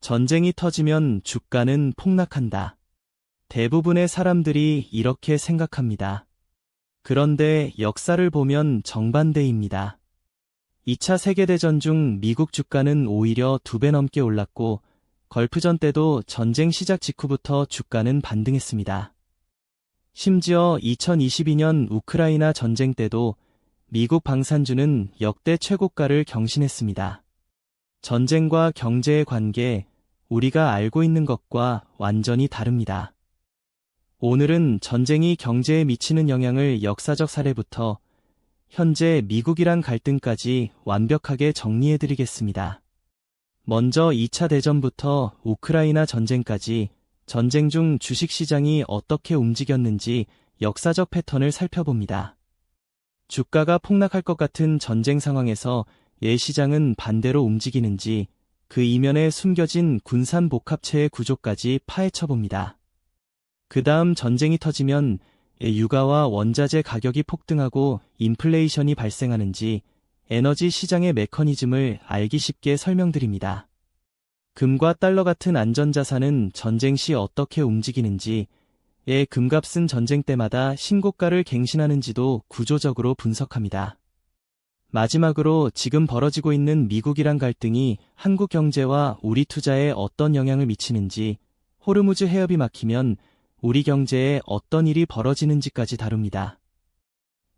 전쟁이 터지면 주가는 폭락한다. 대부분의 사람들이 이렇게 생각합니다. 그런데 역사를 보면 정반대입니다. 2차 세계대전 중 미국 주가는 오히려 2배 넘게 올랐고 걸프전 때도 전쟁 시작 직후부터 주가는 반등했습니다. 심지어 2022년 우크라이나 전쟁 때도 미국 방산주는 역대 최고가를 경신했습니다. 전쟁과 경제의 관계, 우리가 알고 있는 것과 완전히 다릅니다. 오늘은 전쟁이 경제에 미치는 영향을 역사적 사례부터 현재 미국이란 갈등까지 완벽하게 정리해드리겠습니다. 먼저 2차 대전부터 우크라이나 전쟁까지 전쟁 중 주식시장이 어떻게 움직였는지 역사적 패턴을 살펴봅니다. 주가가 폭락할 것 같은 전쟁 상황에서 예시장은 반대로 움직이는지 그 이면에 숨겨진 군산복합체의 구조까지 파헤쳐봅니다. 그 다음 전쟁이 터지면 유가와 원자재 가격이 폭등하고 인플레이션이 발생하는지 에너지 시장의 메커니즘을 알기 쉽게 설명드립니다. 금과 달러 같은 안전자산은 전쟁 시 어떻게 움직이는지, 금값은 전쟁 때마다 신고가를 갱신하는지도 구조적으로 분석합니다. 마지막으로 지금 벌어지고 있는 미국이란 갈등이 한국 경제와 우리 투자에 어떤 영향을 미치는지, 호르무즈 해협이 막히면 우리 경제에 어떤 일이 벌어지는지까지 다룹니다.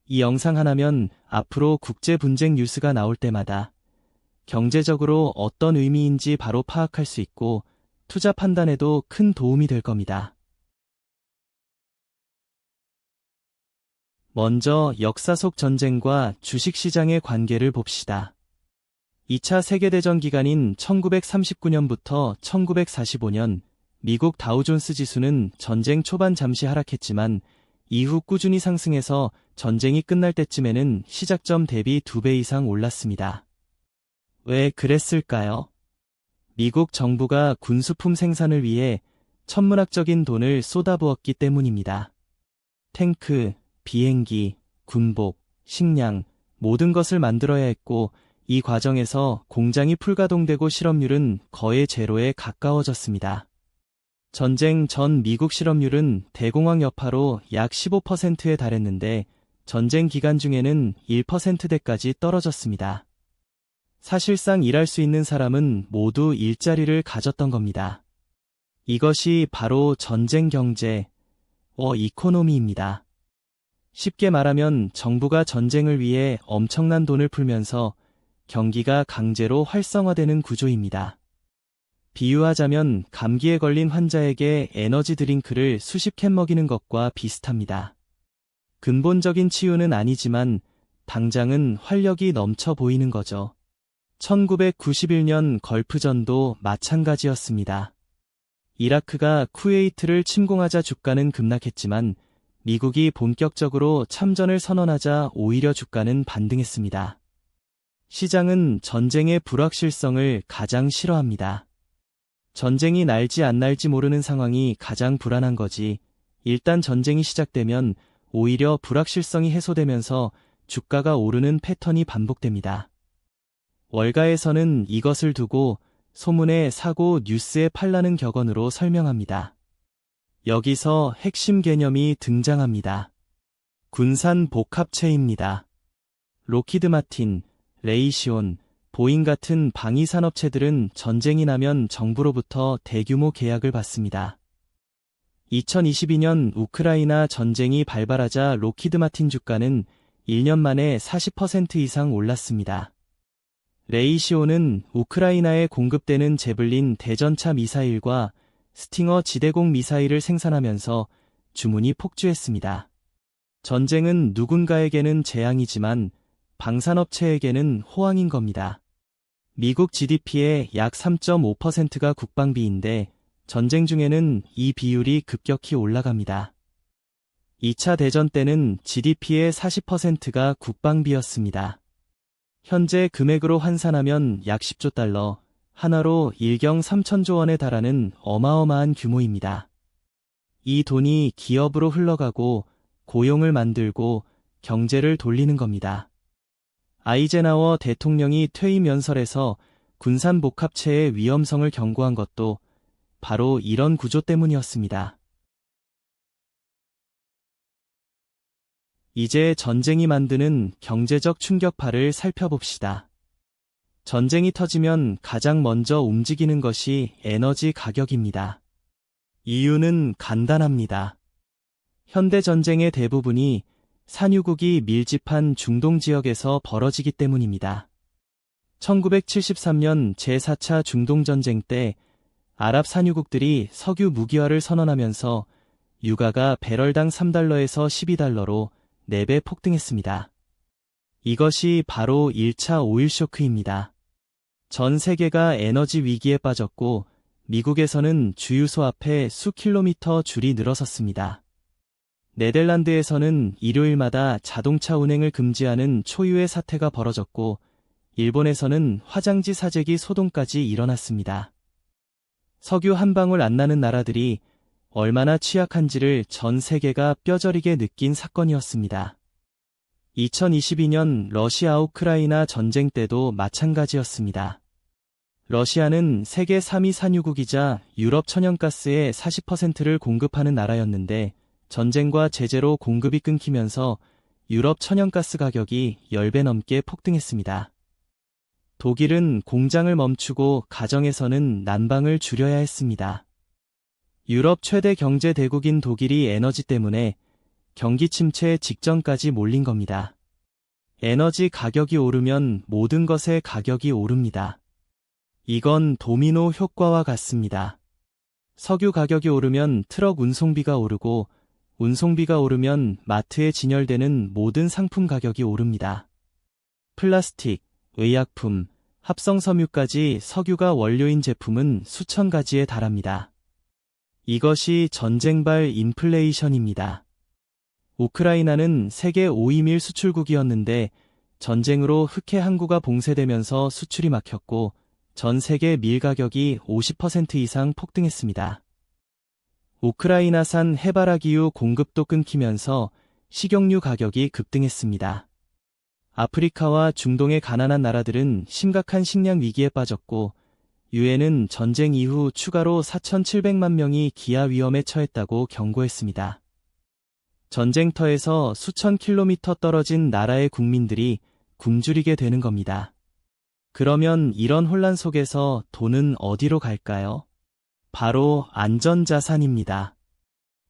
이 영상 하나면 앞으로 국제 분쟁 뉴스가 나올 때마다 경제적으로 어떤 의미인지 바로 파악할 수 있고 투자 판단에도 큰 도움이 될 겁니다. 먼저 역사 속 전쟁과 주식시장의 관계를 봅시다. 2차 세계대전 기간인 1939년부터 1945년 미국 다우존스 지수는 전쟁 초반 잠시 하락했지만 이후 꾸준히 상승해서 전쟁이 끝날 때쯤에는 시작점 대비 2배 이상 올랐습니다. 왜 그랬을까요? 미국 정부가 군수품 생산을 위해 천문학적인 돈을 쏟아부었기 때문입니다. 탱크, 비행기, 군복, 식량, 모든 것을 만들어야 했고 이 과정에서 공장이 풀가동되고 실업률은 거의 제로에 가까워졌습니다. 전쟁 전 미국 실업률은 대공황 여파로 약 15%에 달했는데 전쟁 기간 중에는 1%대까지 떨어졌습니다. 사실상 일할 수 있는 사람은 모두 일자리를 가졌던 겁니다. 이것이 바로 전쟁 경제, 이코노미입니다. 쉽게 말하면 정부가 전쟁을 위해 엄청난 돈을 풀면서 경기가 강제로 활성화되는 구조입니다. 비유하자면 감기에 걸린 환자에게 에너지 드링크를 수십 캔 먹이는 것과 비슷합니다. 근본적인 치유는 아니지만 당장은 활력이 넘쳐 보이는 거죠. 1991년 걸프전도 마찬가지였습니다. 이라크가 쿠웨이트를 침공하자 주가는 급락했지만 미국이 본격적으로 참전을 선언하자 오히려 주가는 반등했습니다. 시장은 전쟁의 불확실성을 가장 싫어합니다. 전쟁이 날지 안 날지 모르는 상황이 가장 불안한 거지. 일단 전쟁이 시작되면 오히려 불확실성이 해소되면서 주가가 오르는 패턴이 반복됩니다. 월가에서는 이것을 두고 소문에 사고 뉴스에 팔라는 격언으로 설명합니다. 여기서 핵심 개념이 등장합니다. 군산 복합체입니다. 로키드 마틴, 레이시온, 보잉 같은 방위산업체들은 전쟁이 나면 정부로부터 대규모 계약을 받습니다. 2022년 우크라이나 전쟁이 발발하자 로키드 마틴 주가는 1년 만에 40% 이상 올랐습니다. 레이시온은 우크라이나에 공급되는 제블린 대전차 미사일과 스팅어 지대공 미사일을 생산하면서 주문이 폭주했습니다. 전쟁은 누군가에게는 재앙이지만 방산업체에게는 호황인 겁니다. 미국 GDP의 약 3.5%가 국방비인데 전쟁 중에는 이 비율이 급격히 올라갑니다. 2차 대전 때는 GDP의 40%가 국방비였습니다. 현재 금액으로 환산하면 약 10조 달러, 하나로 1경 3천조 원에 달하는 어마어마한 규모입니다. 이 돈이 기업으로 흘러가고 고용을 만들고 경제를 돌리는 겁니다. 아이젠하워 대통령이 퇴임 연설에서 군산복합체의 위험성을 경고한 것도 바로 이런 구조 때문이었습니다. 이제 전쟁이 만드는 경제적 충격파를 살펴봅시다. 전쟁이 터지면 가장 먼저 움직이는 것이 에너지 가격입니다. 이유는 간단합니다. 현대 전쟁의 대부분이 산유국이 밀집한 중동 지역에서 벌어지기 때문입니다. 1973년 제4차 중동전쟁 때 아랍 산유국들이 석유 무기화를 선언하면서 유가가 배럴당 3달러에서 12달러로 4배 폭등했습니다. 이것이 바로 1차 오일 쇼크입니다. 전 세계가 에너지 위기에 빠졌고 미국에서는 주유소 앞에 수킬로미터 줄이 늘어섰습니다. 네덜란드에서는 일요일마다 자동차 운행을 금지하는 초유의 사태가 벌어졌고 일본에서는 화장지 사재기 소동까지 일어났습니다. 석유 한 방울 안 나는 나라들이 얼마나 취약한지를 전 세계가 뼈저리게 느낀 사건이었습니다. 2022년 러시아 우크라이나 전쟁 때도 마찬가지였습니다. 러시아는 세계 3위 산유국이자 유럽 천연가스의 40%를 공급하는 나라였는데 전쟁과 제재로 공급이 끊기면서 유럽 천연가스 가격이 10배 넘게 폭등했습니다. 독일은 공장을 멈추고 가정에서는 난방을 줄여야 했습니다. 유럽 최대 경제 대국인 독일이 에너지 때문에 경기 침체 직전까지 몰린 겁니다. 에너지 가격이 오르면 모든 것의 가격이 오릅니다. 이건 도미노 효과와 같습니다. 석유 가격이 오르면 트럭 운송비가 오르고 운송비가 오르면 마트에 진열되는 모든 상품 가격이 오릅니다. 플라스틱, 의약품, 합성섬유까지 석유가 원료인 제품은 수천 가지에 달합니다. 이것이 전쟁발 인플레이션입니다. 우크라이나는 세계 5위 밀 수출국이었는데 전쟁으로 흑해 항구가 봉쇄되면서 수출이 막혔고 전 세계 밀 가격이 50% 이상 폭등했습니다. 우크라이나산 해바라기유 공급도 끊기면서 식용유 가격이 급등했습니다. 아프리카와 중동의 가난한 나라들은 심각한 식량 위기에 빠졌고 유엔은 전쟁 이후 추가로 4,700만 명이 기아 위험에 처했다고 경고했습니다. 전쟁터에서 수천 킬로미터 떨어진 나라의 국민들이 굶주리게 되는 겁니다. 그러면 이런 혼란 속에서 돈은 어디로 갈까요? 바로 안전자산입니다.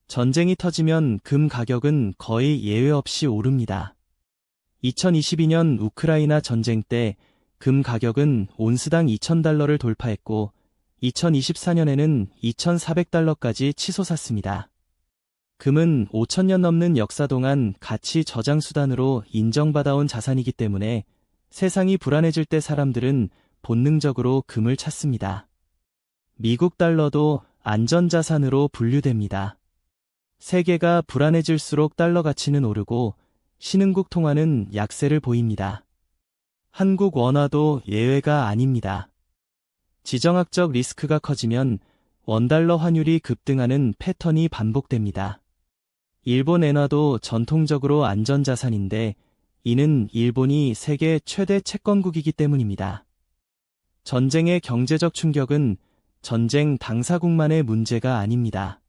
전쟁이 터지면 금 가격은 거의 예외 없이 오릅니다. 2022년 우크라이나 전쟁 때 금 가격은 온스당 2,000달러를 돌파했고 2024년에는 2,400달러까지 치솟았습니다. 금은 5,000년 넘는 역사 동안 가치 저장 수단으로 인정받아온 자산이기 때문에 세상이 불안해질 때 사람들은 본능적으로 금을 찾습니다. 미국 달러도 안전자산으로 분류됩니다. 세계가 불안해질수록 달러 가치는 오르고 신흥국 통화는 약세를 보입니다. 한국 원화도 예외가 아닙니다. 지정학적 리스크가 커지면 원달러 환율이 급등하는 패턴이 반복됩니다. 일본 엔화도 전통적으로 안전자산인데 이는 일본이 세계 최대 채권국이기 때문입니다. 전쟁의 경제적 충격은 전쟁 당사국만의 문제가 아닙니다.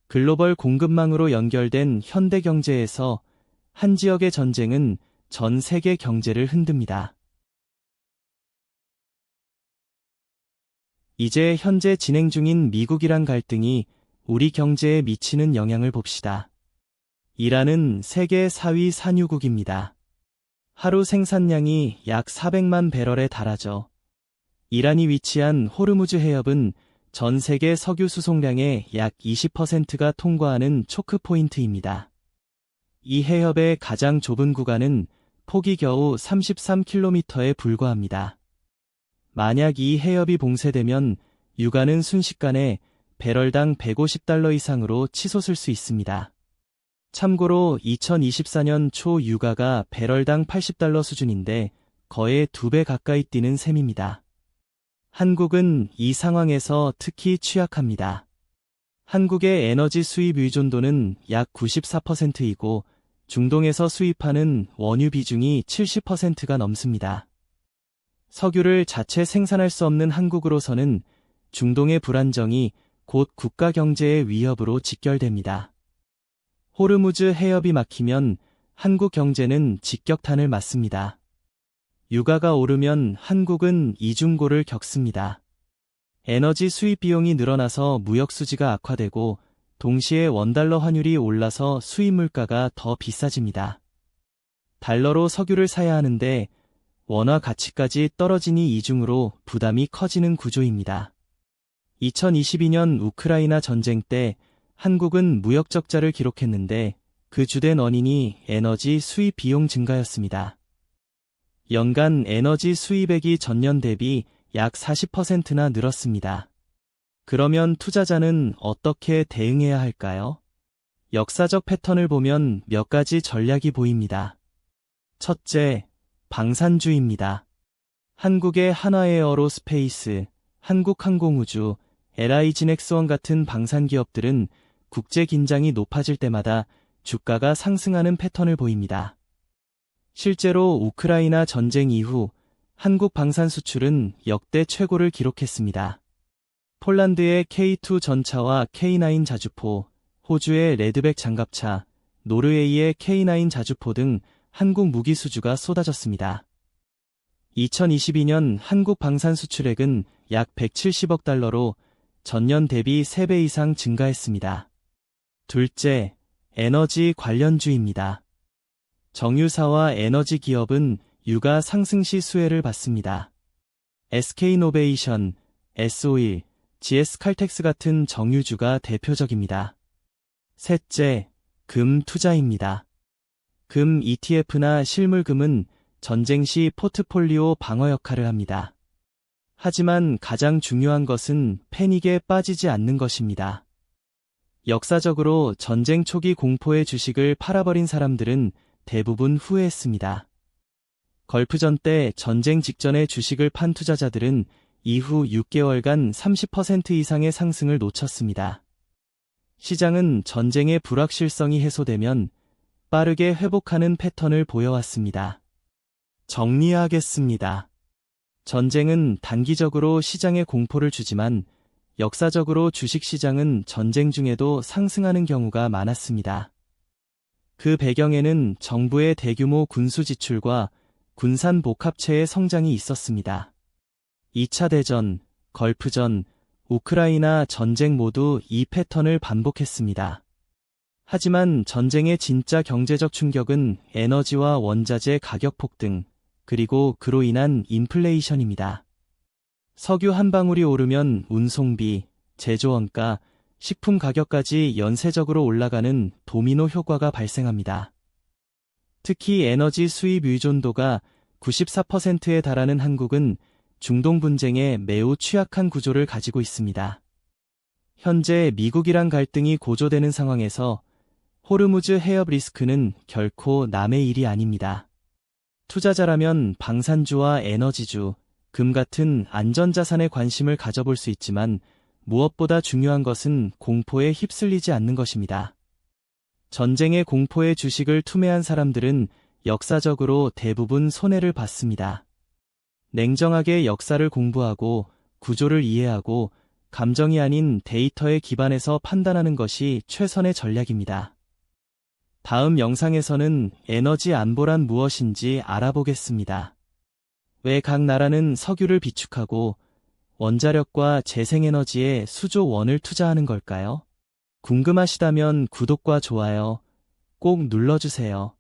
글로벌 공급망으로 연결된 현대 경제에서 한 지역의 전쟁은 전 세계 경제를 흔듭니다. 이제 현재 진행 중인 미국-이란 갈등이 우리 경제에 미치는 영향을 봅시다. 이란은 세계 4위 산유국입니다. 하루 생산량이 약 400만 배럴에 달하죠. 이란이 위치한 호르무즈 해협은 전 세계 석유 수송량의 약 20%가 통과하는 초크포인트입니다. 이 해협의 가장 좁은 구간은 폭이 겨우 33km에 불과합니다. 만약 이 해협이 봉쇄되면 유가는 순식간에 배럴당 150달러 이상으로 치솟을 수 있습니다. 참고로 2024년 초 유가가 배럴당 80달러 수준인데 거의 2배 가까이 뛰는 셈입니다. 한국은 이 상황에서 특히 취약합니다. 한국의 에너지 수입 의존도는 약 94%이고 중동에서 수입하는 원유 비중이 70%가 넘습니다. 석유를 자체 생산할 수 없는 한국으로서는 중동의 불안정이 곧 국가 경제의 위협으로 직결됩니다. 호르무즈 해협이 막히면 한국 경제는 직격탄을 맞습니다. 유가가 오르면 한국은 이중고를 겪습니다. 에너지 수입 비용이 늘어나서 무역 수지가 악화되고 동시에 원달러 환율이 올라서 수입 물가가 더 비싸집니다. 달러로 석유를 사야 하는데 원화 가치까지 떨어지니 이중으로 부담이 커지는 구조입니다. 2022년 우크라이나 전쟁 때 한국은 무역 적자를 기록했는데 그 주된 원인이 에너지 수입 비용 증가였습니다. 연간 에너지 수입액이 전년 대비 약 40%나 늘었습니다. 그러면 투자자는 어떻게 대응해야 할까요? 역사적 패턴을 보면 몇 가지 전략이 보입니다. 첫째, 방산주의입니다. 한국의 한화에어로스페이스, 한국항공우주, LI진엑스원 같은 방산기업들은 국제 긴장이 높아질 때마다 주가가 상승하는 패턴을 보입니다. 실제로 우크라이나 전쟁 이후 한국 방산 수출은 역대 최고를 기록했습니다. 폴란드의 K2 전차와 K9 자주포, 호주의 레드백 장갑차, 노르웨이의 K9 자주포 등 한국 무기 수주가 쏟아졌습니다. 2022년 한국 방산 수출액은 약 170억 달러로 전년 대비 3배 이상 증가했습니다. 둘째, 에너지 관련주입니다. 정유사와 에너지 기업은 유가 상승 시 수혜를 받습니다. SK이노베이션, S-오일, GS칼텍스 같은 정유주가 대표적입니다. 셋째, 금 투자입니다. 금 ETF나 실물금은 전쟁 시 포트폴리오 방어 역할을 합니다. 하지만 가장 중요한 것은 패닉에 빠지지 않는 것입니다. 역사적으로 전쟁 초기 공포의 주식을 팔아버린 사람들은 대부분 후회했습니다. 걸프전 때 전쟁 직전에 주식을 판 투자자들은 이후 6개월간 30% 이상의 상승을 놓쳤습니다. 시장은 전쟁의 불확실성이 해소되면 빠르게 회복하는 패턴을 보여왔습니다. 정리하겠습니다. 전쟁은 단기적으로 시장에 공포를 주지만 역사적으로 주식시장은 전쟁 중에도 상승하는 경우가 많았습니다. 그 배경에는 정부의 대규모 군수 지출과 군산 복합체의 성장이 있었습니다. 2차 대전, 걸프전, 우크라이나 전쟁 모두 이 패턴을 반복했습니다. 하지만 전쟁의 진짜 경제적 충격은 에너지와 원자재 가격 폭등, 그리고 그로 인한 인플레이션입니다. 석유 한 방울이 오르면 운송비, 제조원가, 식품 가격까지 연쇄적으로 올라가는 도미노 효과가 발생합니다. 특히 에너지 수입 의존도가 94%에 달하는 한국은 중동 분쟁에 매우 취약한 구조를 가지고 있습니다. 현재 미국이란 갈등이 고조되는 상황에서 호르무즈 해협 리스크는 결코 남의 일이 아닙니다. 투자자라면 방산주와 에너지주, 금 같은 안전자산에 관심을 가져볼 수 있지만 무엇보다 중요한 것은 공포에 휩쓸리지 않는 것입니다. 전쟁의 공포에 주식을 투매한 사람들은 역사적으로 대부분 손해를 봤습니다. 냉정하게 역사를 공부하고 구조를 이해하고 감정이 아닌 데이터에 기반해서 판단하는 것이 최선의 전략입니다. 다음 영상에서는 에너지 안보란 무엇인지 알아보겠습니다. 왜 각 나라는 석유를 비축하고 원자력과 재생에너지에 수조 원을 투자하는 걸까요? 궁금하시다면 구독과 좋아요 꼭 눌러주세요.